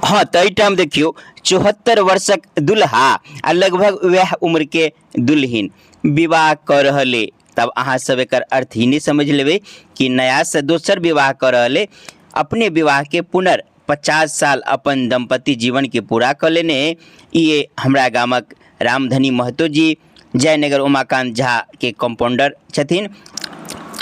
हाँ तई टाइम देखियो 74 वर्षक दुल्हा आ लगभग वह उम्र के दुल्हिन विवाह कर रहले। तब अहाँ सब एकर अर्थ ही नहीं समझ लेबे कि नया से दोसर विवाह कर रहले। अपने विवाह के पुनर् 50 साल अपन दंपति जीवन के पूरा कर लेने ये हमरा गामक रामधनी महतो जी जयनगर उमाकांत झा के कंपाउंडर छथिन।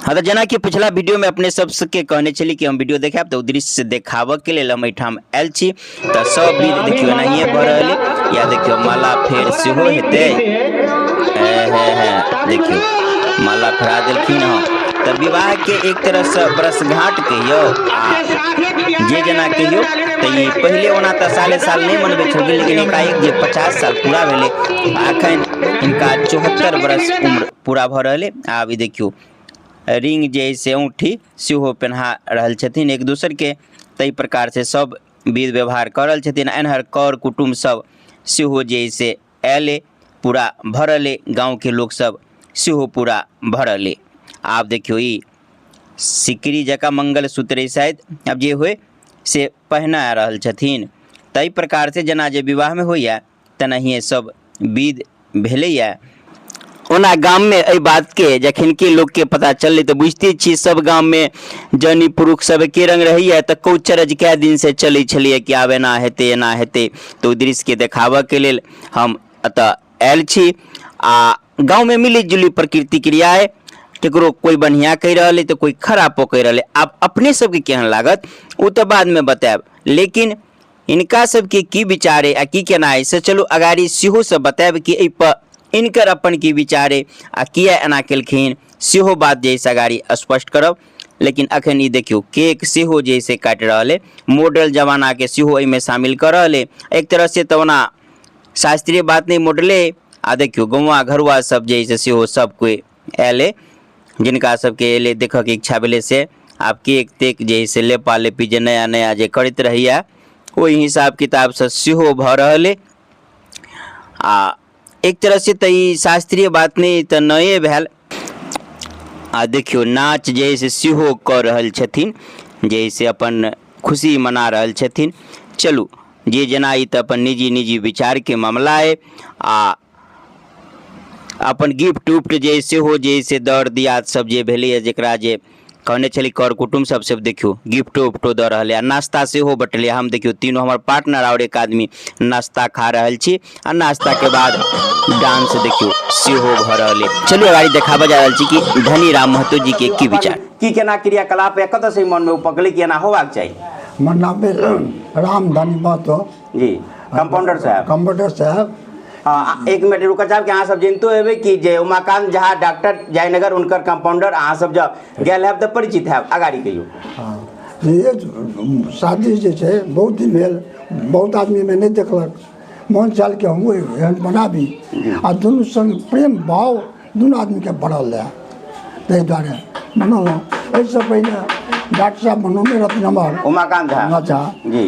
हाँ तो जना कि पिछला वीडियो में अपने सबके कहने चली कि हम वीडियो देखाब तो दृश्य देखाबऽ के लिए हम एठाम आयल छी। तो सब भी देखियो नहिए भऽ रहल या देखियो माला फेर सेहो हेतै। देखियो माला फेरा देलखिन हँ। तो विवाह के एक तरह से वर्षगांठ कहियो आ जे जना कहियो तो ये पहले ओना तो साले साल नहीं मनबे छलिए, लेकिन एकाएक जे 50 साल पूरा भेले अखन इनका 74 वर्ष उम्र पूरा भऽ रहले। आब ई देखियो रिंग जैसे औँठी सेहो पहना रहल छथिन एक दूसर के। तई प्रकार से सब विध व्यवहार कर रहल छथिन। एनहर कर कुटुम्ब सब सेहो जैसे आयले पूरा भरले, गाँव के लोग सब सेहो पूरा भरले। आप देखियो ई सिकरी जका मंगलसूत्र शायद अब जे हुए से पहना रहल छथिन। तई प्रकार से जना जे विवाह में होइया तेनाहिए सब विध भेलैया। ओना गाम में एहि बात के जखन के लोग के पता चलले तो बुझते छी सब गाम में जनी पुरुष सब के रंग रहिए तो कौचरज कै दिन से चले छलिए कि आब एना हेते। तो दृश्य के देखाबऽ के लेल हम अतः आयल छी। आ गाँव में मिली जुली प्रकृति क्रिया है, केकरो कोई बढ़िया कह रहा तो कोई खराबो कह रहा। आप अपने सबके केहन लागत वो तो बाद में बतायब, लेकिन इनका सबके की विचार है आ की केना है से चलू अगाड़ी सेहो सब बतायब कि एहि पर इनकर अपन की विचारे आ किया एना केलखिन सेहो बात जैसे अगाड़ी स्पष्ट करब। लेकिन अखन ई देखियो केक सेहो जैसे काटि रहले, मॉडल जमाना के सेहो एहिमे शामिल कर रहले। एक तरह से तो ओना शास्त्रीय बात नहीं मॉडले। आ देखियो गौवा घरुआ सब जैसे सेहो सब कोई आयले, जिनका सबके एले देखऽ के इच्छा भेले से आब केक तेक जैसे लेपा लेपी जे नया नया जे करैत रहिया ओहि हिसाब किताब से सेहो भऽ रहले। आ एक तरह से तो ई शास्त्रीय बात नहीं तो नए भेल। आ देखियो नाच जैसे सेहो कर रहल छथिन, जैसे अपन खुशी मना रहल छथिन। चलू जे जना ई तो अपन निजी विचार के मामला है। आ अपन गिफ्ट उफ्ट जैसे हो जैसे दर दियाद सब जे भेले जकरा जे कहने चली कर कुटुम्ब सब देखियो गिफ्टो उफ्टो दऽ रहल है। नाश्ता सेहो बटले। हम देखियो तीनों हमार पार्टनर और एक आदमी नाश्ता खा रहल छी। आ नाश्ता के बाद डांस देखियो सेहो भऽ रहल है। चलिए अगाड़ी देखाबऽ जा रहल छी कि धनी राम महतो जी के की विचार की केना क्रियाकलाप या कतऽ से मन में उपकले कि एना होबाक चाही। हमर नाम राम धनी महतो जी, कंपाउंडर साहब। हाँ एक मिनट रुका जाब कि अहाँ सब जानतो हेबै कि जे उमाकांत झा डॉक्टर जयनगर उनकर कंपाउंडर अहाँ सब जब गेल हैब तऽ परिचित हैब। अगाड़ी कहियो। हाँ ये शादी जे छै बहुत दिन भेल, बहुत आदमी में नहीं देखलक, मन चाल के हमहूँ एहन बनाबी आ दुनू संग प्रेम भाव दुनू आदमी के बढ़ल है, ताहि दुआरे बनौलहुँ। एहिसँ पहिने डॉक्टर साहब बनौने रहथिन हमर उमाकांत झा,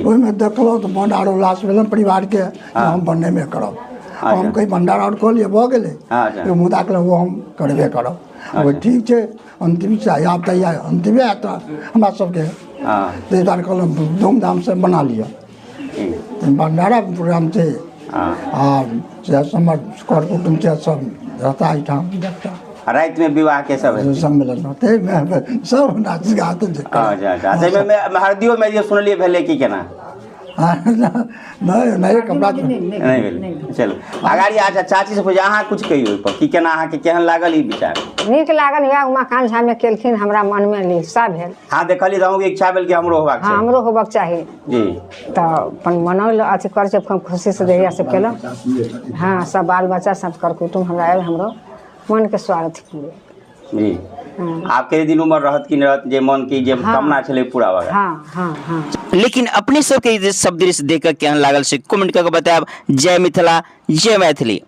ओहिमे देखलहुँ तऽ मन आर उल्लास भेल परिवार के हम बनबे करब। हम कहीं भंडारा और कह लिए भऽ गेलै मुदा कहलहुँ वो हम करबे करब। वो ठीक छै अंतिम से आब तऽ अंतिमे आयत हमरा सबके, ताहि दुआरे कहलहुँ धूमधाम से बना लिअ। भंडारा प्रोग्राम छै आ हमर कर कुटुम्ब छै सब रहता एहिठाम देखता। रात में विवाह के सब सम्मेलन होते सब नाच गात। हरदियो में सुनलिए भेले कि केना नहीं कपड़ा नहीं भेल। चलो अगाड़ी अच्छा चाची से पूछे अहाँ कुछ कहियो कि केना अहाँ के केहन लागल ई विचार। नीक लागल या उमाकांत झा में केलखिन, हमरा मन में लिप्सा भेल। हाँ देखली रहूँ इच्छा भेल कि हमरो होबाक हाँ हमरो होबाक चाही जी। तो अपन मनौल अथी कर से खुशी से देहिया से केलहुँ। हाँ सब बाल बच्चा सब कर कुटुम्ब हमरा आयल, हमरो मन के स्वागत पूरे जी। आपके दिन उम्र रहत कि रहत जे मन की जे कामना छले पूरा होगा। हाँ। लेकिन अपने सबके सब दृश्य देख के केहन लागल से कमेंट करके बतायब। जय मिथिला जय मैथिली।